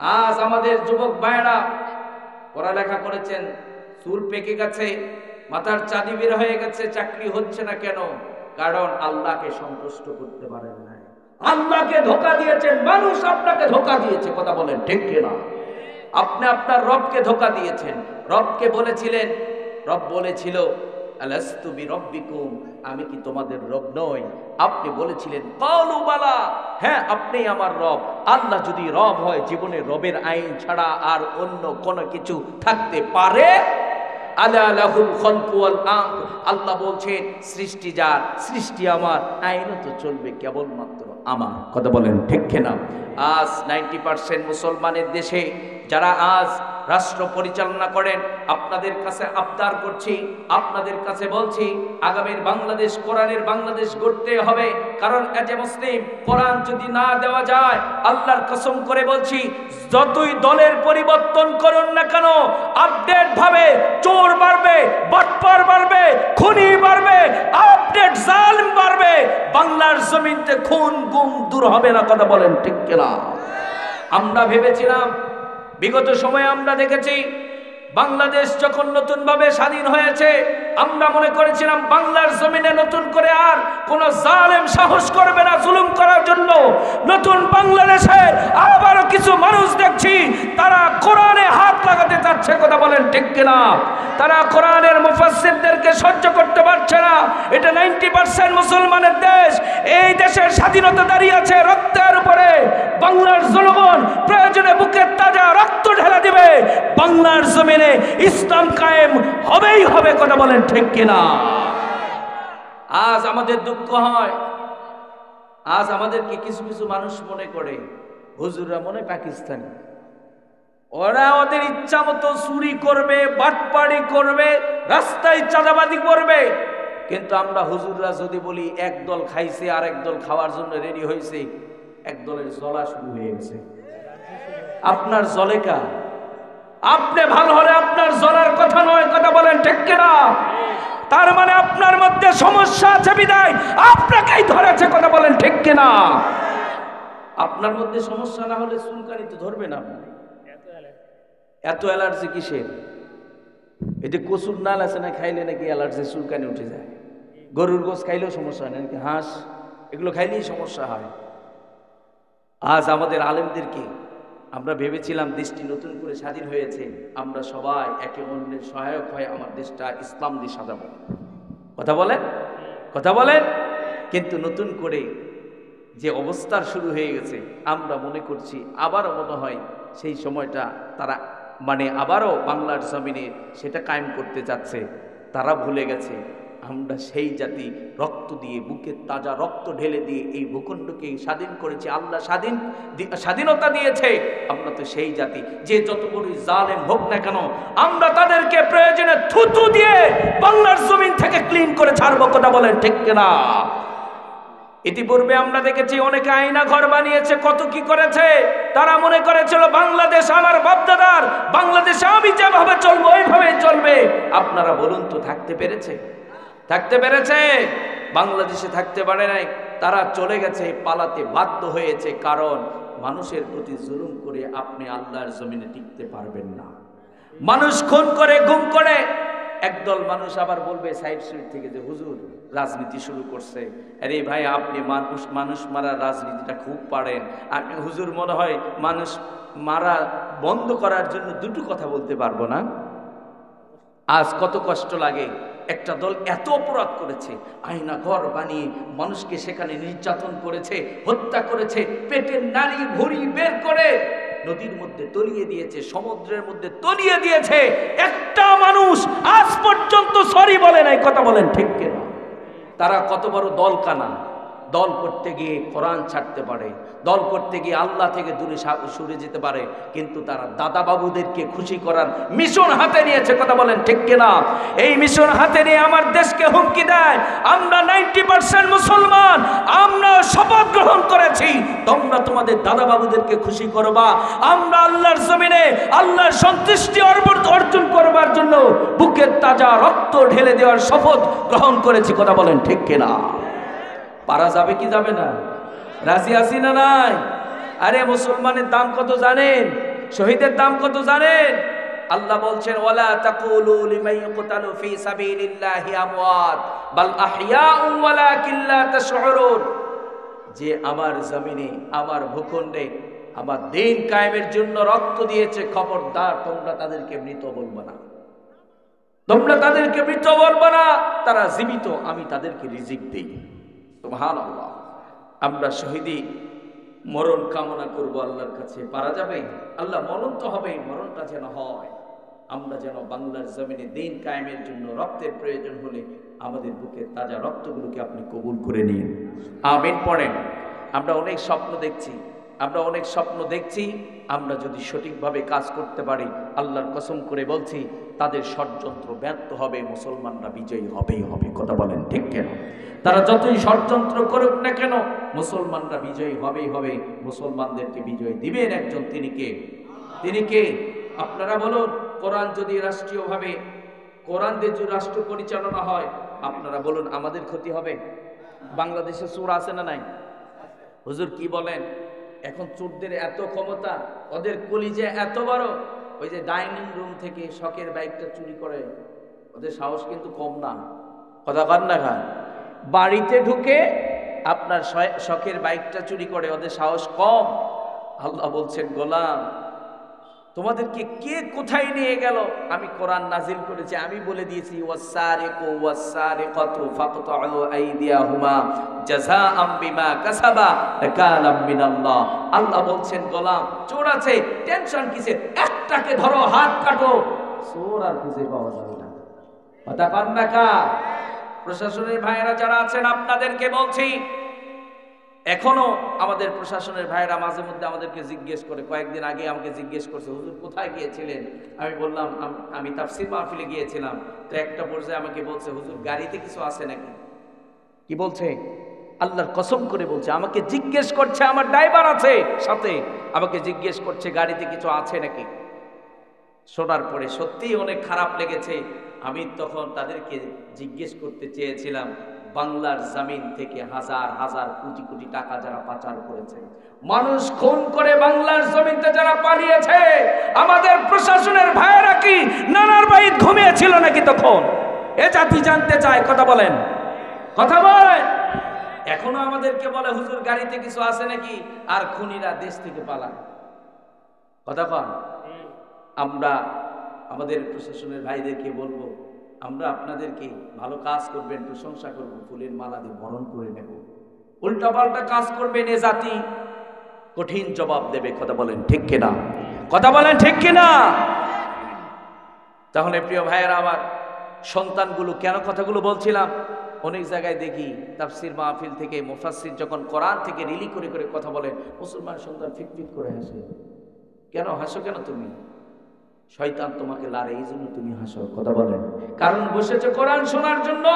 আজ আমাদের যুবক ভাইয়েরা পড়ালেখা করেছেন, চুল পেকে গেছে, মাথার চাঁদি বের হয়ে গেছে, চাকরি হচ্ছে না কেন? কারণ আল্লাহকে সন্তুষ্ট করতে পারেন না। আল্লাহকে ধোঁকা দিয়েছেন, মানুষ আপনাকে ধোঁকা দিয়েছে। কথা বলেন ঠিক কিনা? আপনি আপনার রবকে ধোঁকা দিয়েছেন। রবকে বলেছিলেন, রব বলেছিল আলাস্তু বিরব্বিকুম, আমি কি তোমাদের রব নই? আপনি বলেছিলেন ক্বালু বালা, হ্যাঁ আপনি আমার রব। আল্লাহ যদি রব হয়, জীবনে রবের আইন ছাড়া আর অন্য কোনো কিছু থাকতে পারে? আলা লাহুল খালকু ওয়াল আমর, আল্লাহ বলছেন সৃষ্টি যার, সৃষ্টি আমার, আইনও তো চলবে কেবলমাত্র আমার। কথা বলেন ঠিক কিনা? আজ 90% মুসলমানের দেশে যারা আজ রাষ্ট্র পরিচালনা করেন, আপনাদের কাছে আবদার করছি, আপনাদের কাছে বলছি, আগামীর বাংলাদেশ কোরআনের বাংলাদেশ গড়তে হবে। কারণ এজ এ মুসলিম কোরআন যদি না দেওয়া যায়, আল্লাহর কসম করে বলছি, যতই দলের পরিবর্তন করুন না কেন, আপডেট ভাবে চোর বাড়বে, বাটপার বাড়বে, খুনি বাড়বে, আপডেট জালিম বাড়বে। বাংলার জমিনতে খুন গুম দূর হবে না। কথা বলেন ঠিক কিনা? আমরা ভেবেছিলাম, বিগত সময়ে আমরা দেখেছি, বাংলাদেশ যখন নতুনভাবে স্বাধীন হয়েছে, আমরা মনে করেছিলাম বাংলার জমিনে নতুন করে আর কোন জালেম সাহস করবে না জুলুম করার জন্য। নতুন বাংলাদেশে আবারও কিছু মানুষ দেখছি, তারা কোরআনে হাত লাগাতে চাচ্ছে। কথা বলেন ঠিক কিনা? তারা কোরআনের মুফাসসিরদেরকে সহ্য করতে পারছে না। এটা 90% মুসলমানের দেশ। এই দেশের স্বাধীনতা দাঁড়িয়ে আছে রক্তের উপরে। বাংলার জনগণ প্রয়োজনে বুকের তাজা রক্ত ঢেলে দিবে। বাংলার জমিনে ইসলাম কায়েম হবেই হবে। কথা বলেন ঠিক কিনা? আজ আমাদের দুঃখ হয়, আজ আমাদেরকে কিছু কিছু মানুষ মনে করে হুজুররা মনে পাকিস্তানি, ওরা ওদের ইচ্ছা মতো চুরি করবে, বাটপাড়ি করবে, রাস্তায় চাঁদাবাজি করবে। কিন্তু আমরা হুজুররা যদি বলি এক দল খাইছে আর এক দল খাওয়ার জন্য রেডি হয়েছে, এক দলের জ্বলা শুরু হয়ে গেছে। আপনার জ্বলেকা, আপনি ভালো হলে আপনার জ্বলার কথা নয়। কথা বলেন ঠিক কিনা? তার মানে আপনার মধ্যে সমস্যা আছে বিদায় আপনাকেই ধরেছে। কথা বলেন ঠিক কিনা? আপনার মধ্যে সমস্যা না হলে চুলকানি তো ধরবে না। আপনার এত অ্যালার্জি কিসের? এই যে কচুর নাল আছে না, খাইলে নাকি অ্যালার্জি চুলকানি উঠে যায়। গরুর গোশ খাইলেও সমস্যা হয় না, নাকি হাঁস, এগুলো খাইলেই সমস্যা হয়। আজ আমাদের আলেমদেরকে আমরা ভেবেছিলাম দেশটি নতুন করে স্বাধীন হয়েছে, আমরা সবাই একে অন্যের সহায়ক হয়ে আমার দেশটা ইসলাম দিয়ে সাজাবো। কথা বলেন, কথা বলেন। কিন্তু নতুন করে যে অবস্থার শুরু হয়ে গেছে, আমরা মনে করছি আবারও মনে হয় সেই সময়টা তারা আবারও বাংলার জমিনে সেটা কায়েম করতে যাচ্ছে। তারা ভুলে গেছে আমরা সেই জাতি, রক্ত দিয়ে, বুকের তাজা রক্ত ঢেলে দিয়ে এই ভূখণ্ডকে স্বাধীন করেছি। আল্লাহ স্বাধীনতা দিয়েছে। আমরা তো সেই জাতি যে যত বড়ই জালেম হোক না কেন, আমরা তাদেরকে প্রয়োজনে থুতু দিয়ে বাংলার জমিন থেকে ক্লিন করে ছাড়বো। কথা বলেন ঠিক কিনা? ইতিপূর্বে আমরা দেখেছি অনেকে আয়না ঘর বানিয়েছে, কত কি করেছে। তারা মনে করেছিল বাংলাদেশ আমার বাপদাদার, বাংলাদেশে আমি যেভাবে চলবো ওইভাবেই চলবে। আপনারা বলুন তো থাকতে পেরেছে? থাকতে পেরেছে? বাংলাদেশে থাকতে পারে নাই। তারা চলে গেছে, পালাতে বাধ্য হয়েছে। কারণ মানুষের প্রতি জুলুম করে আপনি আল্লাহর জমিনে টিকতে পারবেন না। মানুষ খুন করে, গুম করে। একদল মানুষ আবার বলবে সাইড স্ট্রিট থেকে যে হুজুর রাজনীতি শুরু করছে। আরে ভাই, আপনি মানুষ মারার রাজনীতিটা খুব পারেন। আপনি হুজুর মনে হয় মানুষ মারা বন্ধ করার জন্য দুটো কথা বলতে পারবো না। আজ কত কষ্ট লাগে, একটা দল এত অপরাধ করেছে, আয়না ঘর বানিয়ে মানুষকে সেখানে নির্যাতন করেছে, হত্যা করেছে, পেটের নাড়ি ভুঁড়ি বের করে নদীর মধ্যে তলিয়ে দিয়েছে, সমুদ্রের মধ্যে তলিয়ে দিয়েছে। একটা মানুষ আজ পর্যন্ত সরি বলে নাই। কথা বলেন ঠিক কিনা? তারা কত বড় দল কানা। দল করতে গিয়ে কোরআন ছাড়তে পারে, দল করতে গিয়ে আল্লাহ থেকে দূরে সরে যেতে পারে, কিন্তু তারা দাদা বাবুদেরকে খুশি করার মিশন হাতে নিয়েছে। কথা বলেন ঠিক কিনা? এই মিশন হাতে নিয়ে আমার দেশকে হুমকি দেয়। আমরা 90% মুসলমান, আমরা শপথ গ্রহণ করেছি তোমরা তোমাদের দাদা বাবুদেরকে খুশি করবা। আমরা আল্লাহর জমিনে আল্লাহর সন্তুষ্টি অর্জন করবার জন্য বুকের তাজা রক্ত ঢেলে দেওয়ার শপথ গ্রহণ করেছি। কথা বলেন ঠিক কিনা? পারা যাবে কি যাবে না? রাজি আছি না নাই? আরে মুসলমানের দাম কত জানেন? শহীদের দাম কত জানেন? আল্লাহ বলছেন ওয়ালা তাকুলু লিমান ইউকতালু ফি সাবিলিল্লাহি আমওয়াত বাল আহইয়াউ ওয়ালাকিন লা তাশউরুন। যে আমার জমিনে, আমার ভূখণ্ডে আমার দ্বীন কায়েমের জন্য রক্ত দিয়েছে, খবরদার তোমরা তাদেরকে মৃত বলবে না, তোমরা তাদেরকে মৃত বলবে না, তারা জীবিত, আমি তাদেরকে রিজিক দেই। সুবহানাল্লাহ। আমরা শহীদি মরণ কামনা করব আল্লাহর কাছে, পারা যাবে? আল্লাহ মরণ তো হবে, মরণটা যেন হয়, আমরা যেন বাংলার জমিনে দ্বীন কায়েমের জন্য রক্তের প্রয়োজন হলে আমাদের বুকের তাজা রক্তগুলোকে আপনি কবুল করে নিন। আমিন পড়েন। আমরা অনেক স্বপ্ন দেখছি, আমরা অনেক স্বপ্ন দেখছি, আমরা যদি সঠিকভাবে কাজ করতে পারি, আল্লাহর কসম করে বলছি তাদের ষড়যন্ত্র ব্যর্থ হবে, মুসলমানরা বিজয়ী হবেই হবে। কথা বলেন ঠিক কেন? তারা যতই ষড়যন্ত্র করুক না কেন, মুসলমানরা বিজয়ী হবেই হবে। মুসলমানদেরকে বিজয় দিবেন একজন, তিনি কে? তিনি কে? আপনারা বলুন, কোরআন যদি রাষ্ট্রীয়ভাবে, কোরআন দিয়ে যদি রাষ্ট্র পরিচালনা হয়, আপনারা বলুন আমাদের ক্ষতি হবে? বাংলাদেশে চোর আছে না নাই? হুজুর কি বলেন? এখন চোরদের এত ক্ষমতা, ওদের কলিজা এত বড়, ওই যে ডাইনিং রুম থেকে শখের বাইকটা চুরি করে, ওদের সাহস কিন্তু কম না। কথা কন না খা? বাড়িতে ঢুকে আপনার শখের বাইকটা চুরি করে, ওদের সাহস কম? আল্লাহ বলছেন গোলাম তোমাদেরকে কে কোথায় নিয়ে গেল? আমি কোরআন নাজিল করেছি, আমি বলে দিয়েছি ওয়াসারিকু ওয়াসারিকাতু ফাকতাউ আইদিয়াহুমা জাযাআম বিমা কাসাবা নাকালাম মিনাল্লাহ। আল্লাহ বলছেন গোলাম চোর আছে, টেনশন কিসের? একটাকে ধরো, হাত কাটো, চোর আর খুঁজে পাওয়া যাবে না। কথা কন না কা? প্রশাসনের ভাইয়েরা যারা আছেন আপনাদেরকে বলছি, এখনো আমাদের প্রশাসনের ভাইয়েরা মাঝে মধ্যে আমাদেরকে জিজ্ঞেস করে, কয়েকদিন আগে আমাকে জিজ্ঞেস করছে হুজুর কোথায় গিয়েছিলেন? আমি বললাম আমি তাফসীর মাহফিলে গিয়েছিলাম। তো একটা পর্যায়ে আমাকে বলছে হুজুর গাড়িতে কিছু আছে নাকি? কি বলছে? আল্লাহর কসম করে বলছে, আমাকে জিজ্ঞেস করছে, আমার ড্রাইভার আছে সাথে, আমাকে জিজ্ঞেস করছে গাড়িতে কিছু আছে নাকি। শোনার পরে সত্যিই অনেক খারাপ লেগেছে। আমি তখন তাদেরকে জিজ্ঞেস করতে চেয়েছিলাম, বাংলার জমিন থেকে হাজার হাজার কোটি কোটি টাকা যারা পাচার করেছে, মানুষ খুন করে বাংলার জমিনতে যারা পালিয়েছে, আমাদের প্রশাসনের ভাইয়েরা কি নানার বাড়িতে ঘুমিয়েছিল নাকি তখন? এ জাতি জানতে চায়। কথা বলেন, কথা বলেন। এখনো আমাদেরকে বলে হুজুর গাড়িতে কিছু আছে নাকি, আর খুনিরা দেশ থেকে পালায়। কথা বল। আমরা আমাদের প্রশাসনের ভাইদেরকে বলবো, আমরা আপনাদেরকে ভালো কাজ করবেন প্রশংসা করব, ফুলের মালা দিয়ে বরণ করে নেব। উল্টাপাল্টা কাজ করবেন, এ জাতি কঠিন জবাব দেবে। কথা বলেন ঠিক কিনা? কথা বলেন ঠিক কিনা? তাহলে প্রিয় ভাইয়েরা, আমার সন্তানগুলো কেন কথাগুলো বলছিলাম, অনেক জায়গায় দেখি তাফসীর মাহফিল থেকে মুফাসসির যখন কোরআন থেকে রিলি করে করে কথা বলেন, মুসলমান সন্তান ফিকফিক করে হাসে। কেন হাসো? কেন তুমি? শয়তান তোমাকে লারে, এই জন্য তুমি হাসো। কথা বলেন। কারণ বসেছে কোরআন শোনার জন্য।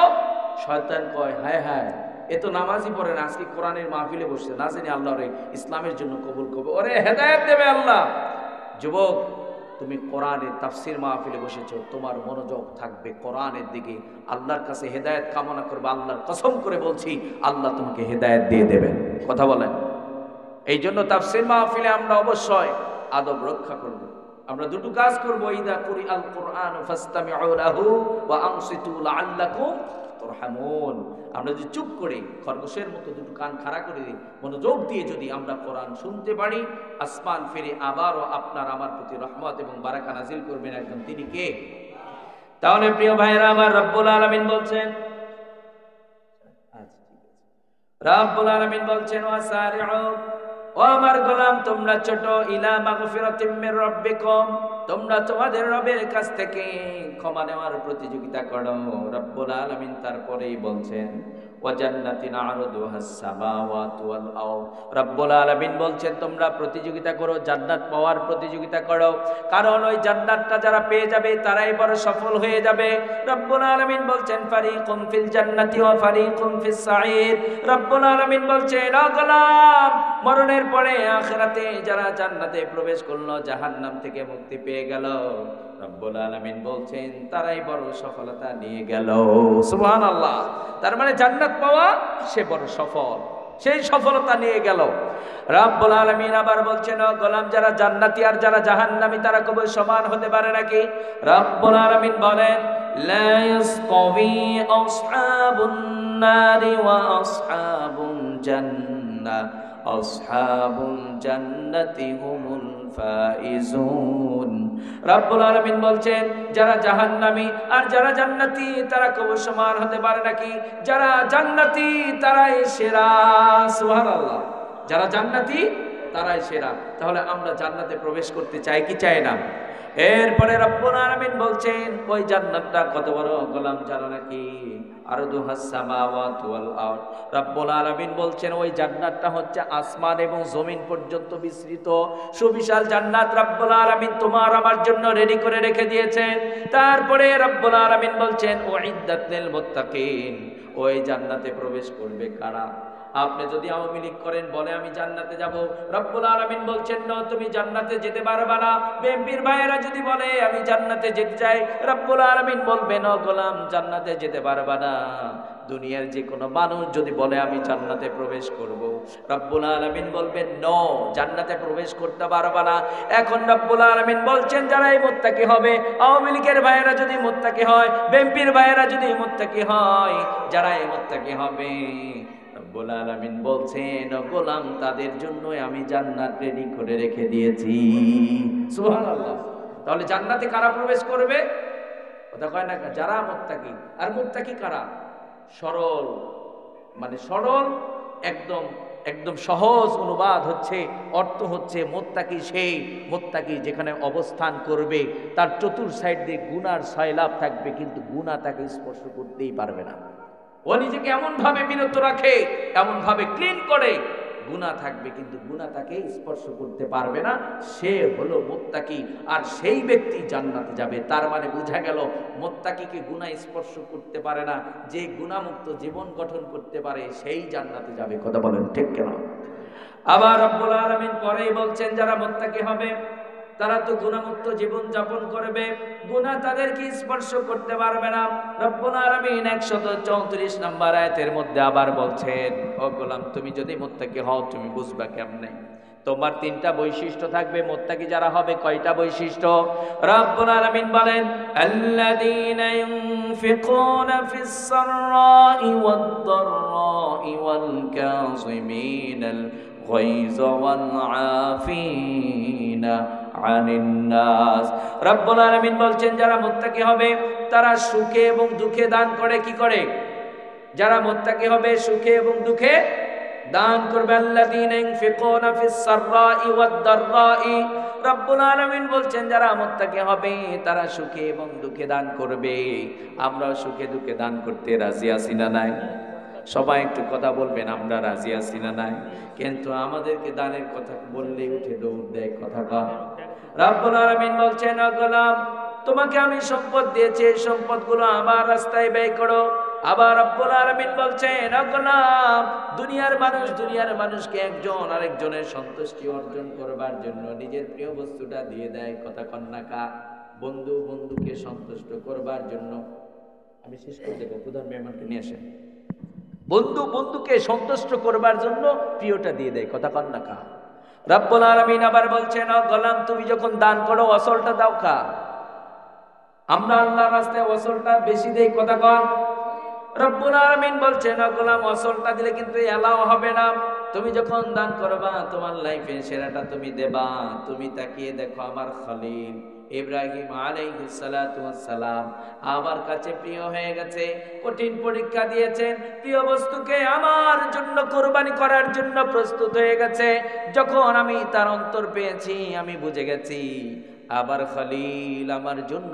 শয়তান কয় হায় হায়, এ তো নামাজই পড়ে না, আজকে কোরআনের মাহফিলে বসছে, না জানি আল্লাহর ইসলামের জন্য কবুল করবে, ওরে হেদায়েত দেবে আল্লাহ। যুবক, তুমি কোরআনের তাফসীর মাহফিলে বসেছো, তোমার মনোযোগ থাকবে কোরআনের দিকে, আল্লাহর কাছে হেদায়েত কামনা করবে। আল্লাহর কসম করে বলছি, আল্লাহ তোমাকে হেদায়েত দিয়ে দেবেন। কথা বলেন। এই জন্য তাফসীর মাহফিলে আমরা অবশ্যই আদব রক্ষা করব। আমরা দুটো কাজ করব, ইদা কুরিআল কুরআন ফাসতামিউ লাহু ওয়া আনসিতু লাআল্লাকুম তুরহামুন। আমরা যদি চুপ করে খরগোশের মতো দুটো কান খাড়া করে দিই, মনোযোগ দিয়ে যদি আমরা কোরআন শুনতে পারি, আসমান ফিরে আবারও আপনার আমার প্রতি রহমত এবং বারাকা নাজিল করবেন একজন, তিনি কে? তাহলে প্রিয় ভাইরা আমার, রব্বুল আলামিন বলছেন, রব্বুল আলামিন বলছেন ওয়াসারিউ, ও আমার গোলাম তোমরা ছোট, ইলা মাগফিরাতিম মির রাব্বিকুম, তোমরা তোমাদের রবের কাছ থেকে ক্ষমা নেওয়ার প্রতিযোগিতা করো। রব্বুল আলামিন তারপরেই বলছেন ওয়া জান্নাতিন আরদুহাস সামাওয়াতু ওয়াল আরদ, রব্বুল আলামিন বলছেন তোমরা প্রতিযোগিতা করো, জান্নাত পাওয়ার প্রতিযোগিতা করো, কারণ ওই জান্নাতটা যারা পেয়ে যাবে তারাই বড় সফল হয়ে যাবে। রব্বুল আলামিন বলছেন ফারিকুম ফিল জান্নাতি ওয়া ফারিকুম ফিস সাঈর, রব্বুল আলামিন বলছেন ও গোলাম, মরণের পরে আখিরাতে যারা জান্নাতে প্রবেশ করলো, জাহান্নাম থেকে মুক্তি পেয়ে গেল, রব্বুল আলামিন বলছেন তারাই বড় সফলতা নিয়ে গেল। সুবহানাল্লাহ। তার মানে জান্নাত পাওয়া সে বড় সফল, সেই সফলতা নিয়ে গেল। রব্বুল আলামিন আবার বলছেন, ও গোলাম যারা জান্নাতি আর যারা জাহান্নামী তারা কবে সমান হতে পারে নাকি? রব্বুল আলামিন বলেন, লা ইয়াসতাবি আসহাবুন নারি ওয়া আসহাবুল জান্নাহ আসহাবুল জান্নাতি হুমুল ফাইজুন। রব্বুল আলামিন বলছেন, যারা জাহান্নামী আর যারা জান্নাতি তারা কবে সমান হতে পারে নাকি? যারা জান্নাতি তারাই সেরা। সুবহানাল্লাহ। যারা জান্নাতি তারাই সেরা। তাহলে আমরা জান্নাতে প্রবেশ করতে চাই কি চাই না? এরপরে রব্বুল আলামিন বলছেন, ওই জান্নাতটা কত বড় গোলাম জানো নাকি? আরদুহাস সামাওয়াতু ওয়াল আরদ। রব্বুল আলামিন বলছেন, ওই জান্নাতটা হচ্ছে আসমান এবং জমিন পর্যন্ত বিস্তৃত সুবিশাল জান্নাত রব্বুল আলামিন তোমার আমার জন্য রেডি করে রেখে দিয়েছেন। তারপরে রব্বুল আলামিন বলছেন, উইদ্দাত লিল মুত্তাকিন। ওই জান্নাতে প্রবেশ করবে কারা? আপনি যদি আওয়ামী লীগ করেন, বলে আমি জান্নাতে যাব, রব্বুল আলামিন বলছেন না, তুমি জান্নাতে যেতে পারবে না। বিএনপির ভাইয়েরা যদি বলে আমি জান্নাতে যেতে চাই, রব্বুল আলামিন বলবেন, ও গোলাম জান্নাতে যেতে পারবে না। দুনিয়ার যে কোনো মানুষ যদি বলে আমি জান্নাতে প্রবেশ করব, রব্বুল আলামিন বলবেন নো, জান্নাতে প্রবেশ করতে পারবে না। এখন রব্বুল আলামিন বলছেন, যারা এই মুত্তাকি হবে, আওয়ামী লীগের ভাইয়েরা যদি মুত্তাকি হয়, বিএনপির ভাইয়েরা যদি মুত্তাকি হয়, যারা এই মুত্তাকি হবে, রব্বুল আলামিন বলছেন, ও গোলাম তাদের জন্য আমি জান্নাত রেডি করে রেখে দিয়েছি। সুবহানাল্লাহ। তাহলে জান্নাতে কারা প্রবেশ করবে? কথা কয় না, যারা মুত্তাকি। আর মুত্তাকি কারা? সরল, মানে সরল, একদম একদম সহজ অনুবাদ হচ্ছে, অর্থ হচ্ছে মুত্তাকি সেই মুত্তাকি যেখানে অবস্থান করবে তার চতুর সাইড দিয়ে গুনার সয়লাভ থাকবে, কিন্তু গুনাহ তাকে স্পর্শ করতেই পারবে না। ও নিজেকে এমন ভাবে বিরত রাখে, এমন ভাবে ক্লিন করে, গুনাহ থাকবে কিন্তু গুনাহ তাকে স্পর্শ করতে পারবে না। সে হলো মুত্তাকি, আর সেই ব্যক্তি জান্নাতে যাবে। তার মানে বোঝা গেল মুত্তাকিকে গুনাহ স্পর্শ করতে পারে না, যে গুনাহমুক্ত জীবন গঠন করতে পারে সেই জান্নাতে যাবে। কথা বলেন ঠিক কেন? আবার রব্বুল আলামিন পরেই বলছেন, যারা মুত্তাকি হবে তারা তো গুনাহমুক্ত জীবন যাপন করবে, গুনাহ তাদেরকে স্পর্শ করতে পারবে না। রব্বুল আলামিন 134 নম্বর আয়াতের মধ্যে আবার বলছেন, ও গোলাম তুমি যদি মুত্তাকি হও তুমি বুঝবা কেমনে? তোমার তিনটা বৈশিষ্ট্য থাকবে। মুত্তাকি যারা হবে কয়টা বৈশিষ্ট্য? রব্বুল আলামিন বলেন, আল্লাযীনা ইউনফিকুনা ফিস সাররাই ওয়াদ দাররাই ওয়াল কাযিমিনাল গায়য ওয়াল আফিনা আনিন নাস। রব্বুল আলামিন বলছেন, যারা মুত্তাকি হবে তারা সুখে এবং দুঃখে দান করে। কি করে? যারা মুত্তাকি হবে সুখে এবং দুঃখে দান করবে। আল্লাযীনা ইউনফিকুনা ফিস সাররাই ওয়াদ দাররাই। রব্বুল আলামিন বলছেন, যারা মুত্তাকি হবে তারা সুখে এবং দুঃখে দান করবে। আমরা সুখে দুঃখে দান করতে রাজি আছি না নাই? সবাই একটু কথা বলবেন, আমরা রাজি আছি না নাই? কিন্তু আমাদেরকে দানের কথা বললে উঠে দৌড় দেয়। কথা কয়। রব্বুল আলামিন বলছেন, ও গোলাম তোমাকে আমি সম্পদ দিয়েছি, এই সম্পদগুলো আমার রাস্তায় ব্যয় করো। আবার রব্বুল আলামিন বলছেন, ও গোলাম দুনিয়ার মানুষকে একজন আরেকজনের সন্তুষ্টি অর্জন করবার জন্য নিজের প্রিয় বস্তুটা দিয়ে দেয়। কথা কন্যাকা, বন্ধুকে সন্তুষ্ট করবার জন্য। আমি শেষ করে দেবো, প্রধান মেহমানকে নিয়ে আসেন। বন্ধুকে সন্তুষ্ট করবার জন্য প্রিয়টা দিয়ে দেয়। কথা কন্যাকা। রব্বুল আলামিন আবার বলছেন, ও গোলাম তুমি যখন দান করো অসলটা দাও কা? আমরা আল্লাহর রাস্তায় অসলটা বেশি দেই। কথা কন। রব্বুল আলামিন বলছেন, ও গোলাম অসলটা দিলে কিন্তু এলাও হবে না। তুমি যখন দান করবা তোমার লাইফে সেরাটা তুমি দেবা। তুমি তাকিয়ে দেখো, আমার খলিল ইব্রাহিম আলাইহিস সালাতু ওয়াস সালাম আমার কাছে প্রিয় হয়ে গেছে, কঠিন পরীক্ষা দিয়েছেন, প্রিয় বস্তুকে আমার জন্য কুরবানি করার জন্য প্রস্তুত হয়ে গেছে। যখন আমি তার অন্তর পেয়েছি আমি বুঝে গেছি আবার খলিল আমার জন্য